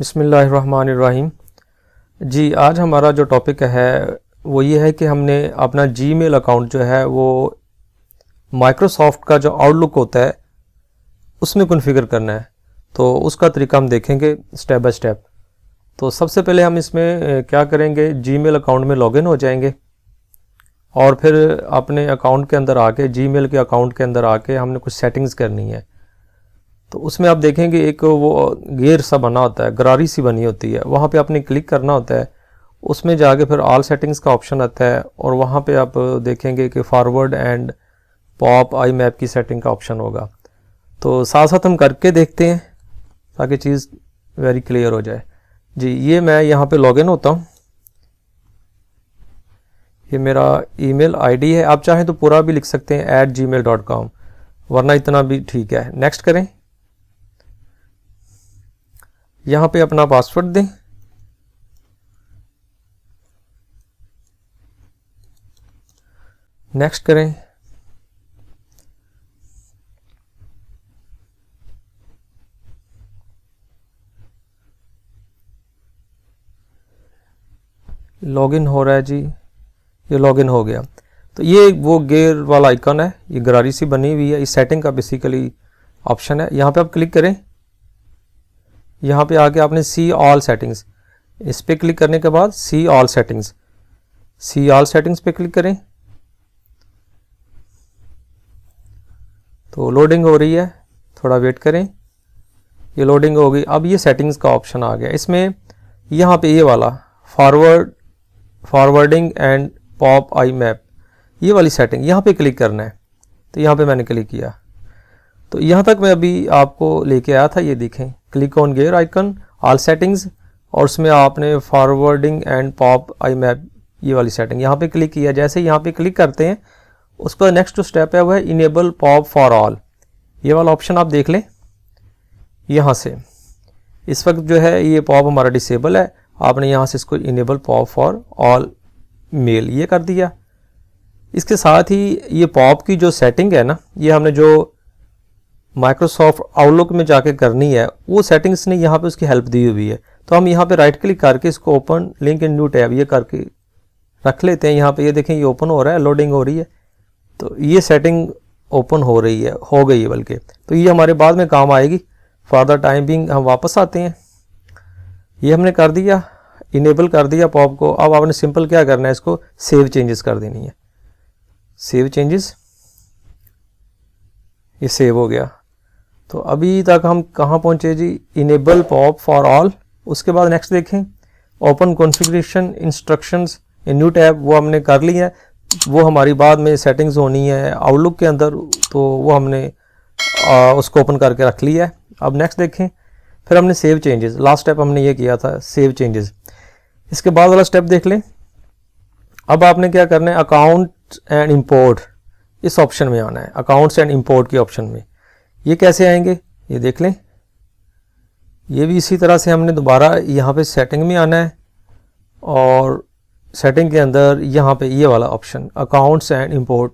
बिस्मिल्लाहिर्रहमानिर्रहीम। जी, आज हमारा जो टॉपिक है वो ये है कि हमने अपना जीमेल अकाउंट जो है वो माइक्रोसॉफ्ट का जो आउटलुक होता है उसमें कॉन्फ़िगर करना है। तो उसका तरीका हम देखेंगे स्टेप बाय स्टेप। तो सबसे पहले हम इसमें क्या करेंगे, जीमेल अकाउंट में लॉगिन हो जाएंगे और फिर अपने अकाउंट के अंदर आके, जीमेल के अकाउंट के अंदर आके हमने कुछ सेटिंग्स करनी है। तो उसमें आप देखेंगे एक वो गेयर सा बना होता है, गरारी सी बनी होती है, वहाँ पे आपने क्लिक करना होता है। उसमें जाके फिर ऑल सेटिंग्स का ऑप्शन आता है और वहाँ पे आप देखेंगे कि forward and pop I map की सेटिंग का ऑप्शन होगा। तो साथ साथ हम करके देखते हैं ताकि चीज़ वेरी क्लियर हो जाए। जी, ये मैं यहाँ पे लॉगिन होता हूँ। ये मेरा ईमेल आईडी है, आप चाहें तो पूरा भी लिख सकते हैं @gmail.com, वरना इतना भी ठीक है। नेक्स्ट करें, यहाँ पे अपना पासवर्ड दें। नेक्स्ट करें, लॉगिन हो रहा है जी, ये लॉगिन हो गया। तो ये वो गेयर वाला आइकन है, ये गरारी सी बनी हुई है, इस सेटिंग का बेसिकली ऑप्शन है। यहाँ पे आप क्लिक करें, यहाँ पे आके आपने सी ऑल सेटिंग्स, इस पर क्लिक करने के बाद see all settings, see all settings पे क्लिक करें। तो लोडिंग हो रही है, थोड़ा वेट करें, ये लोडिंग हो गई। अब ये सेटिंग्स का ऑप्शन आ गया। इसमें यहाँ पे ये वाला forwarding and pop I map, ये वाली सेटिंग, यहाँ पे क्लिक करना है। तो यहाँ पे मैंने क्लिक किया, तो यहाँ तक मैं अभी आपको लेके आया था। ये देखें, click on gear icon, all settings, और उसमें आपने forwarding and pop I map ये वाली सेटिंग यहाँ पे क्लिक किया। जैसे यहाँ पे क्लिक करते हैं, उस पर नेक्स्ट जो स्टेप है वो है इनेबल पॉप फॉर ऑल। ये वाला ऑप्शन आप देख लें यहाँ से। इस वक्त जो है ये पॉप हमारा डिसेबल है, आपने यहाँ से इसको enable pop for all mail ये कर दिया। इसके साथ ही ये पॉप की जो सेटिंग है ना, ये हमने जो माइक्रोसॉफ्ट आउटलुक में जाके करनी है, वो सेटिंग्स ने यहाँ पे उसकी हेल्प दी हुई है। तो हम यहाँ पे राइट क्लिक करके इसको open link in new tab ये करके रख लेते हैं। यहाँ पे ये देखें, ये ओपन हो रहा है, लोडिंग हो रही है। तो ये सेटिंग ओपन हो रही है, हो गई है बल्कि। तो ये हमारे बाद में काम आएगी। फॉर द टाइम बिंग हम वापस आते हैं। ये हमने कर दिया, इनेबल कर दिया पॉप को। अब आपने सिंपल क्या करना है, इसको सेव चेंजेस कर देनी है। सेव चेंजेस, ये सेव हो गया। तो अभी तक हम कहाँ पहुँचे जी, इनेबल पॉप फॉर ऑल। उसके बाद नेक्स्ट देखें, ओपन कॉन्फ़िगरेशन इंस्ट्रक्शंस इन न्यू टैब, वो हमने कर लिया है। वो हमारी बाद में सेटिंग्स होनी है आउटलुक के अंदर, तो वो हमने उसको ओपन करके रख लिया है। अब नेक्स्ट देखें, फिर हमने सेव चेंजेस, लास्ट स्टेप हमने ये किया था, सेव चेंजेस। इसके बाद वाला स्टेप देख लें। अब आपने क्या करना है, अकाउंट एंड इंपोर्ट, इस ऑप्शन में आना है, अकाउंट्स एंड इंपोर्ट के ऑप्शन में। ये कैसे आएंगे, ये देख लें। ये भी इसी तरह से हमने दोबारा यहाँ पे सेटिंग में आना है और सेटिंग के अंदर यहाँ पे ये वाला ऑप्शन अकाउंट्स एंड इंपोर्ट,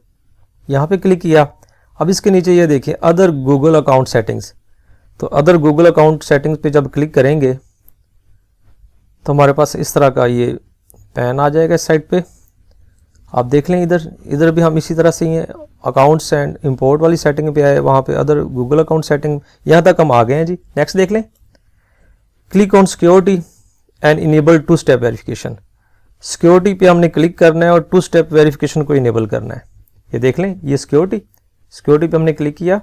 यहाँ पे क्लिक किया। अब इसके नीचे ये देखिए अदर गूगल अकाउंट सेटिंग्स। तो अदर गूगल अकाउंट सेटिंग्स पे जब क्लिक करेंगे तो हमारे पास इस तरह का ये पैन आ जाएगा इस साइड पे। आप देख लें, इधर भी हम इसी तरह से ही हैं, अकाउंट्स एंड इंपोर्ट वाली सेटिंग पे आए, वहाँ पे अदर गूगल अकाउंट सेटिंग, यहाँ तक हम आ गए हैं जी। नेक्स्ट देख लें, click on security and enable 2 step verification. Security पे हमने क्लिक करना है और 2 स्टेप वेरिफिकेशन को इनेबल करना है। ये देख लें, ये सिक्योरिटी पे हमने क्लिक किया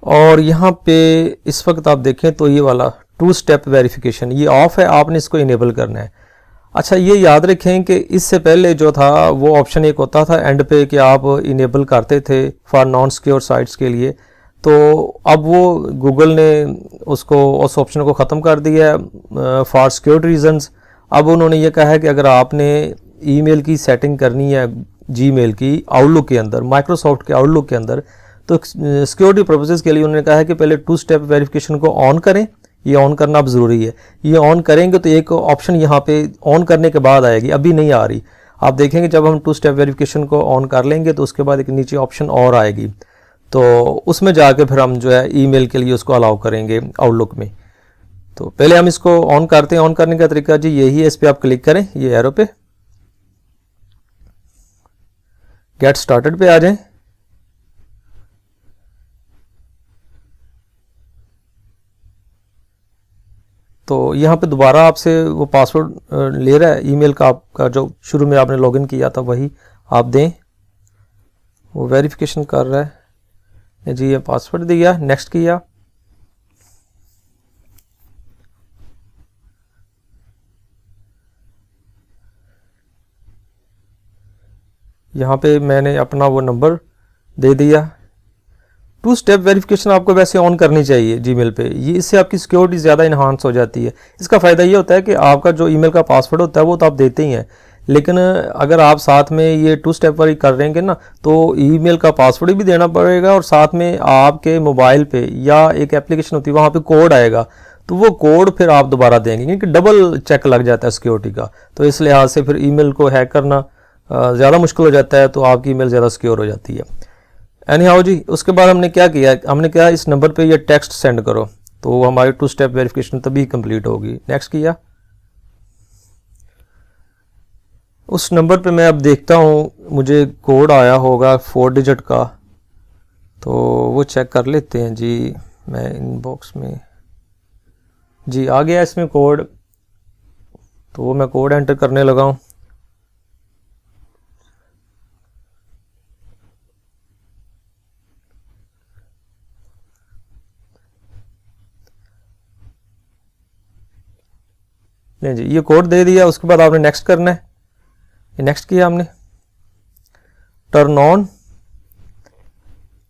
और यहाँ पे इस वक्त आप देखें तो ये वाला 2 स्टेप वेरिफिकेशन ये ऑफ है, आपने इसको इनेबल करना है। अच्छा, ये याद रखें कि इससे पहले जो था वो ऑप्शन एक होता था एंड पे कि आप इनेबल करते थे फॉर नॉन सिक्योर साइट्स के लिए। तो अब वो गूगल ने उसको, उस ऑप्शन को ख़त्म कर दिया है फॉर सिक्योरिटी रीजंस। अब उन्होंने ये कहा है कि अगर आपने ईमेल की सेटिंग करनी है जीमेल की आउटलुक के अंदर, माइक्रोसॉफ्ट के आउटलुक के अंदर, तो सिक्योरिटी पर्पसेस के लिए उन्होंने कहा है कि पहले 2 स्टेप वेरिफिकेशन को ऑन करें। ये ऑन करना अब ज़रूरी है। ये ऑन करेंगे तो एक ऑप्शन यहाँ पे ऑन करने के बाद आएगी, अभी नहीं आ रही। आप देखेंगे जब हम 2 स्टेप वेरिफिकेशन को ऑन कर लेंगे तो उसके बाद एक नीचे ऑप्शन और आएगी। तो उसमें जाके फिर हम जो है ईमेल के लिए उसको अलाउ करेंगे आउटलुक में। तो पहले हम इसको ऑन करते हैं। ऑन करने का तरीका जी यही है, इस पर आप क्लिक करें, ये एरो पे, गेट स्टार्टेड पे आ जाएं। तो यहाँ पे दोबारा आपसे वो पासवर्ड ले रहा है ईमेल का, आपका जो शुरू में आपने लॉगिन किया था वही आप दें। वो वेरिफिकेशन कर रहा है जी, ये पासवर्ड दिया, नेक्स्ट किया। यहाँ पे मैंने अपना वो नंबर दे दिया। 2 स्टेप वेरिफिकेशन आपको वैसे ऑन करनी चाहिए जीमेल पे, ये इससे आपकी सिक्योरिटी ज़्यादा इन्हांस हो जाती है। इसका फ़ायदा ये होता है कि आपका जो ईमेल का पासवर्ड होता है वो तो आप देते ही हैं, लेकिन अगर आप साथ में ये 2 स्टेप वाली कर रहेंगे ना, तो ईमेल का पासवर्ड भी देना पड़ेगा और साथ में आपके मोबाइल पे या एक एप्लीकेशन होती है वहाँ पे कोड आएगा, तो वो कोड फिर आप दोबारा देंगे, क्योंकि डबल चेक लग जाता है सिक्योरिटी का। तो इस लिहाज से फिर ईमेल को हैक करना ज़्यादा मुश्किल हो जाता है, तो आपकी ईमेल ज़्यादा सिक्योर हो जाती है। एनी हाउ जी, उसके बाद हमने क्या किया, हमने कहा इस नंबर पे ये टेक्स्ट सेंड करो, तो हमारी 2 स्टेप वेरिफिकेशन तभी कंप्लीट होगी। नेक्स्ट किया। उस नंबर पे मैं अब देखता हूँ मुझे कोड आया होगा 4 डिजिट का, तो वो चेक कर लेते हैं जी। मैं इनबॉक्स में जी आ गया इसमें कोड, तो वो मैं कोड एंटर करने लगा हूँ। नहीं जी, ये कोड दे दिया। उसके बाद आपने नेक्स्ट करना है, ये नेक्स्ट किया हमने। टर्न ऑन,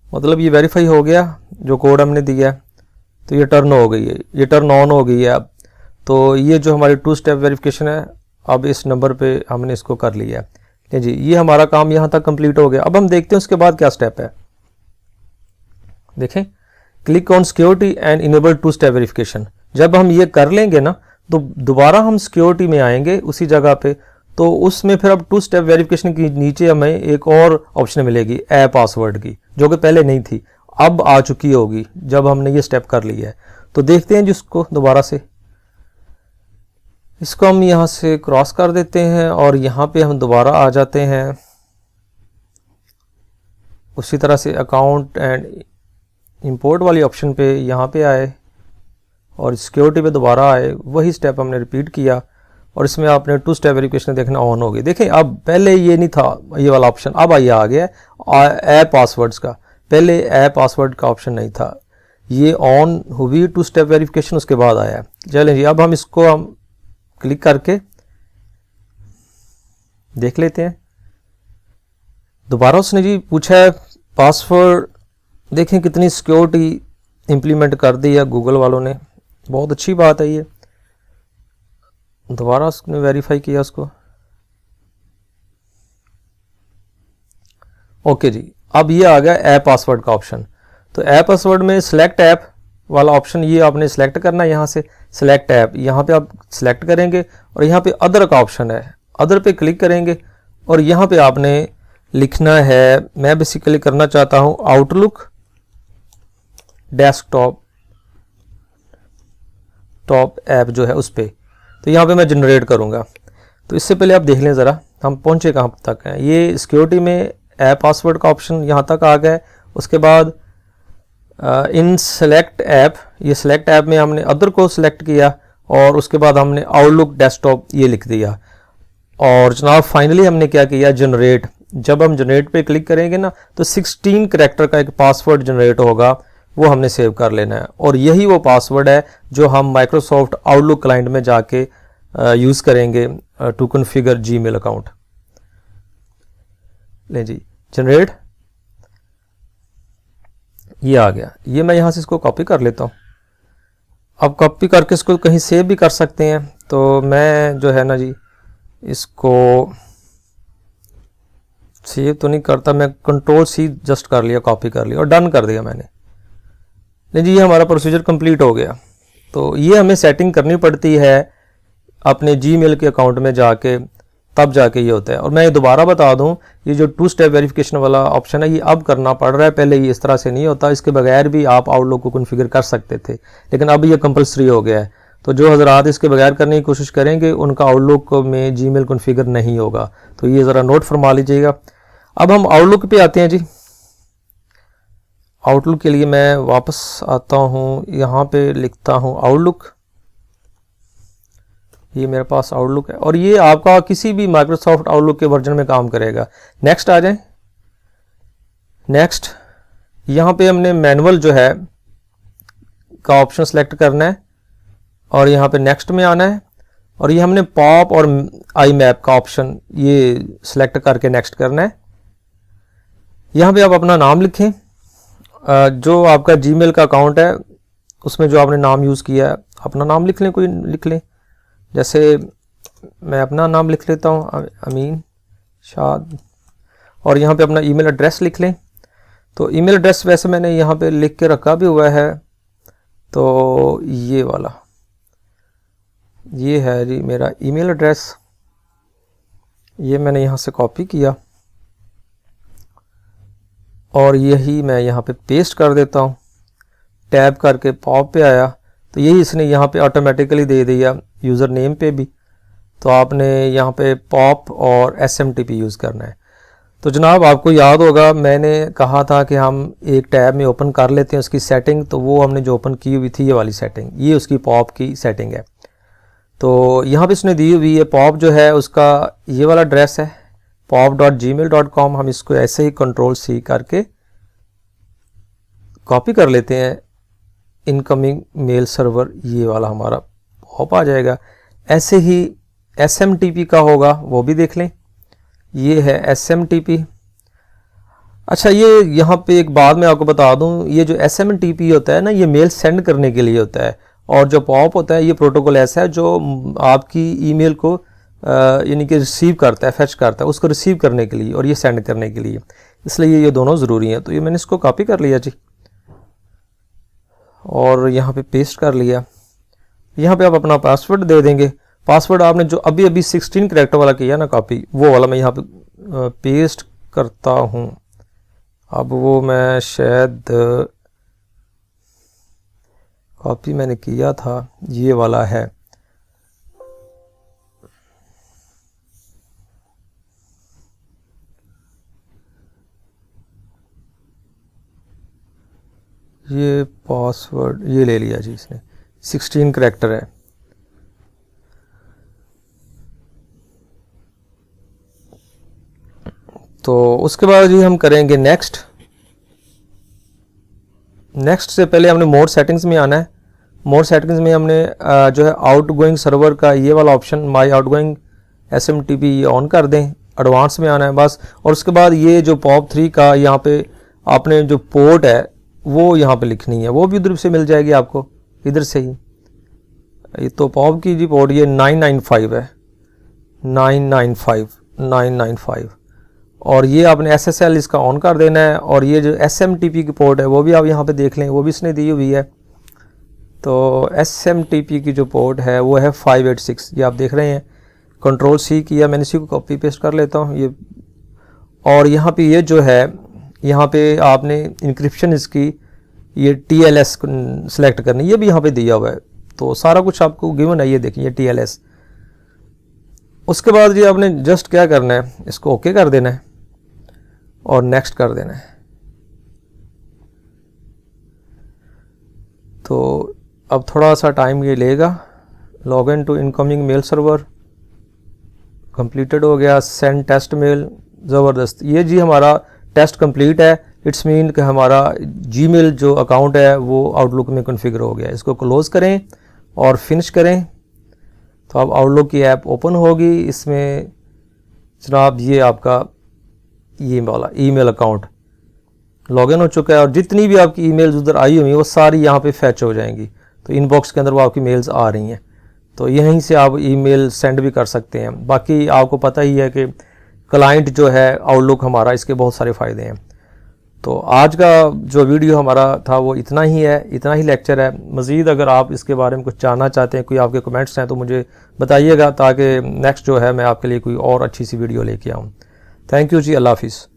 मतलब ये वेरीफाई हो गया जो कोड हमने दिया, तो ये टर्न हो गई है, ये टर्न ऑन हो गई है अब। तो ये जो हमारी 2 स्टेप वेरिफिकेशन है, अब इस नंबर पे हमने इसको कर लिया है। नहीं जी, ये हमारा काम यहाँ तक कंप्लीट हो गया। अब हम देखते हैं उसके बाद क्या स्टेप है। देखें, click on security and enable 2 step verification. जब हम ये कर लेंगे ना, तो दोबारा हम सिक्योरिटी में आएंगे उसी जगह पे, तो उसमें फिर अब 2 स्टेप वेरिफिकेशन के नीचे हमें एक और ऑप्शन मिलेगी ए पासवर्ड की, जो कि पहले नहीं थी, अब आ चुकी होगी जब हमने ये स्टेप कर लिया है। तो देखते हैं जिसको दोबारा से, इसको हम यहाँ से क्रॉस कर देते हैं और यहाँ पे हम दोबारा आ जाते हैं। उसी तरह से अकाउंट एंड इंपोर्ट वाली ऑप्शन पे यहाँ पे आए और सिक्योरिटी पे दोबारा आए, वही स्टेप हमने रिपीट किया और इसमें आपने 2 स्टेप वेरिफिकेशन देखना ऑन हो गई। देखें, अब पहले ये नहीं था ये वाला ऑप्शन, अब ये आ गया ए पासवर्ड्स का, पहले ए पासवर्ड का ऑप्शन नहीं था, ये ऑन हुई 2 स्टेप वेरिफिकेशन उसके बाद आया। चलें जी, अब हम इसको हम क्लिक करके देख लेते हैं। दोबारा उसने जी पूछा है पासवर्ड, देखें कितनी सिक्योरिटी इम्प्लीमेंट कर दी है गूगल वालों ने, बहुत अच्छी बात है ये। दोबारा उसने वेरीफाई किया उसको। ओके जी, अब ये आ गया ऐप पासवर्ड का ऑप्शन। तो ऐप पासवर्ड में सिलेक्ट ऐप वाला ऑप्शन ये आपने सिलेक्ट करना है, यहाँ से सिलेक्ट ऐप, यहाँ पे आप सिलेक्ट करेंगे और यहाँ पे अदर का ऑप्शन है, अदर पे क्लिक करेंगे और यहाँ पे आपने लिखना है, मैं बेसिकली करना चाहता हूँ आउटलुक डेस्कटॉप ऐप जो है उस पर, तो यहाँ पे मैं जनरेट करूँगा। तो इससे पहले आप देख लें ज़रा हम पहुँचे कहाँ तक हैं। ये सिक्योरिटी में ऐप पासवर्ड का ऑप्शन यहाँ तक आ गया है। उसके बाद इन सेलेक्ट ऐप, ये सेलेक्ट ऐप में हमने अदर को सिलेक्ट किया और उसके बाद हमने आउटलुक डेस्कटॉप ये लिख दिया और जनाब फाइनली हमने क्या किया, जनरेट। जब हम जनरेट पे क्लिक करेंगे ना, तो 16 करैक्टर का एक पासवर्ड जनरेट होगा, वो हमने सेव कर लेना है और यही वो पासवर्ड है जो हम माइक्रोसॉफ्ट आउटलुक क्लाइंट में जाके यूज़ करेंगे टू कॉन्फ़िगर जीमेल अकाउंट। ले जी, जनरेट, ये आ गया। ये मैं यहाँ से इसको कॉपी कर लेता हूँ। अब कॉपी करके इसको कहीं सेव भी कर सकते हैं, तो मैं जो है ना जी इसको सेव तो नहीं करता, मैं Ctrl+C जस्ट कर लिया, कॉपी कर लिया और डन कर दिया मैंने। नहीं जी, ये हमारा प्रोसीजर कंप्लीट हो गया। तो ये हमें सेटिंग करनी पड़ती है अपने जीमेल के अकाउंट में जाके, तब जाके ये होता है। और मैं ये दोबारा बता दूं, ये जो 2 स्टेप वेरिफिकेशन वाला ऑप्शन है ये अब करना पड़ रहा है, पहले ये इस तरह से नहीं होता, इसके बगैर भी आप आउटलुक को कॉन्फ़िगर कर सकते थे, लेकिन अब ये कंपलसरी हो गया है। तो जो हजरात इसके बगैर करने की कोशिश करेंगे उनका आउटलुक में जीमेल कॉन्फ़िगर नहीं होगा, तो ये ज़रा नोट फरमा लीजिएगा। अब हम आउटलुक पे आते हैं जी। आउटलुक के लिए मैं वापस आता हूँ, यहाँ पे लिखता हूँ आउटलुक। ये मेरे पास आउटलुक है और ये आपका किसी भी माइक्रोसॉफ्ट आउटलुक के वर्जन में काम करेगा। नेक्स्ट आ जाए। नेक्स्ट, यहाँ पे हमने मैनुअल जो है का ऑप्शन सेलेक्ट करना है और यहाँ पे नेक्स्ट में आना है और ये हमने पॉप और आई मैप का ऑप्शन ये सिलेक्ट करके नेक्स्ट करना है। यहाँ पे आप अपना नाम लिखें, जो आपका जीमेल का अकाउंट है उसमें जो आपने नाम यूज़ किया है अपना नाम लिख लें, कोई लिख लें। जैसे मैं अपना नाम लिख लेता हूँ अमीन शाद, और यहाँ पे अपना ईमेल एड्रेस लिख लें। तो ईमेल एड्रेस वैसे मैंने यहाँ पे लिख के रखा भी हुआ है, तो ये वाला ये है जी मेरा ईमेल एड्रेस। ये मैंने यहाँ से कॉपी किया और यही मैं यहाँ पे पेस्ट कर देता हूँ। टैब करके पॉप पे आया तो यही इसने यहाँ पे ऑटोमेटिकली दे दिया यूज़र नेम पे भी। तो आपने यहाँ पे पॉप और SMTP यूज़ करना है। तो जनाब आपको याद होगा मैंने कहा था कि हम एक टैब में ओपन कर लेते हैं उसकी सेटिंग, तो वो हमने जो ओपन की हुई थी ये वाली सेटिंग, ये उसकी पॉप की सेटिंग है। तो यहाँ पे इसने दी हुई है पॉप जो है उसका ये वाला एड्रेस है pop.gmail.com। हम इसको ऐसे ही Ctrl+C करके कॉपी कर लेते हैं। इनकमिंग मेल सर्वर ये वाला हमारा पॉप आ जाएगा। ऐसे ही SMTP का होगा, वो भी देख लें, ये है SMTP। अच्छा, ये यहाँ पे एक बात मैं आपको बता दूँ, ये जो SMTP होता है ना ये मेल सेंड करने के लिए होता है और जो पॉप होता है ये प्रोटोकॉल ऐसा है जो आपकी ईमेल को यानी कि रिसीव करता है, फेच करता है उसको रिसीव करने के लिए और ये सेंड करने के लिए, इसलिए ये दोनों ज़रूरी हैं। तो ये मैंने इसको कॉपी कर लिया जी और यहाँ पे पेस्ट कर लिया। यहाँ पे आप अपना पासवर्ड दे देंगे। पासवर्ड आपने जो अभी अभी 16 कैरेक्टर वाला किया ना कॉपी, वो वाला मैं यहाँ पे पेस्ट करता हूँ। अब वो मैं शायद कॉपी मैंने किया था, ये वाला है। ये पासवर्ड ये ले लिया जी इसने, 16 कैरेक्टर है। तो उसके बाद जी हम करेंगे नेक्स्ट। नेक्स्ट से पहले हमने मोर सेटिंग्स में आना है। मोर सेटिंग्स में हमने जो है आउटगोइंग सर्वर का ये वाला ऑप्शन माई आउटगोइंग SMTP ये ऑन कर दें, एडवांस में आना है बस। और उसके बाद ये जो POP3 का यहाँ पे आपने जो पोर्ट है वो यहाँ पे लिखनी है, वो भी उधर से मिल जाएगी आपको इधर से ही। ये तो POP की जी पोर्ट ये 995 है, 995 और ये आपने SSL इसका ऑन कर देना है। और ये जो SMTP की पोर्ट है वो भी आप यहाँ पे देख लें, वो भी इसने दी हुई है। तो SMTP की जो पोर्ट है वो है 586, ये आप देख रहे हैं। Ctrl+C किया मैंने, इसी को कॉपी पेस्ट कर लेता हूँ ये। और यहाँ पे ये जो है यहाँ पे आपने इंक्रिप्शन इसकी ये TLS सेलेक्ट करनी, ये भी यहाँ पे दिया हुआ है। तो सारा कुछ आपको गिवन है, ये देखिए TLS। उसके बाद जी आपने जस्ट क्या करना है, इसको ओके कर देना है और नेक्स्ट कर देना है। तो अब थोड़ा सा टाइम ये लेगा। Log in to incoming mail server completed हो गया। सेंड टेस्ट मेल, ज़बरदस्त। ये जी हमारा टेस्ट कंप्लीट है। इट्स मीन कि हमारा जीमेल जो अकाउंट है वो आउटलुक में कॉन्फ़िगर हो गया। इसको क्लोज़ करें और फिनिश करें तो अब आउटलुक की ऐप ओपन होगी। इसमें जनाब ये आपका ये वाला ईमेल अकाउंट लॉगिन हो चुका है और जितनी भी आपकी ईमेल्स उधर आई हुई वो सारी यहाँ पे फैच हो जाएंगी। तो इनबॉक्स के अंदर वो आपकी मेल्स आ रही हैं, तो यहीं से आप ईमेल सेंड भी कर सकते हैं। बाकी आपको पता ही है कि क्लाइंट जो है आउटलुक हमारा, इसके बहुत सारे फ़ायदे हैं। तो आज का जो वीडियो हमारा था वो इतना ही है, इतना ही लेक्चर है। मज़ीद अगर आप इसके बारे में कुछ जानना चाहते हैं, कोई आपके कमेंट्स हैं तो मुझे बताइएगा, ताकि नेक्स्ट जो है मैं आपके लिए कोई और अच्छी सी वीडियो लेके आऊँ। थैंक यू जी, अल्लाह हाफिज़।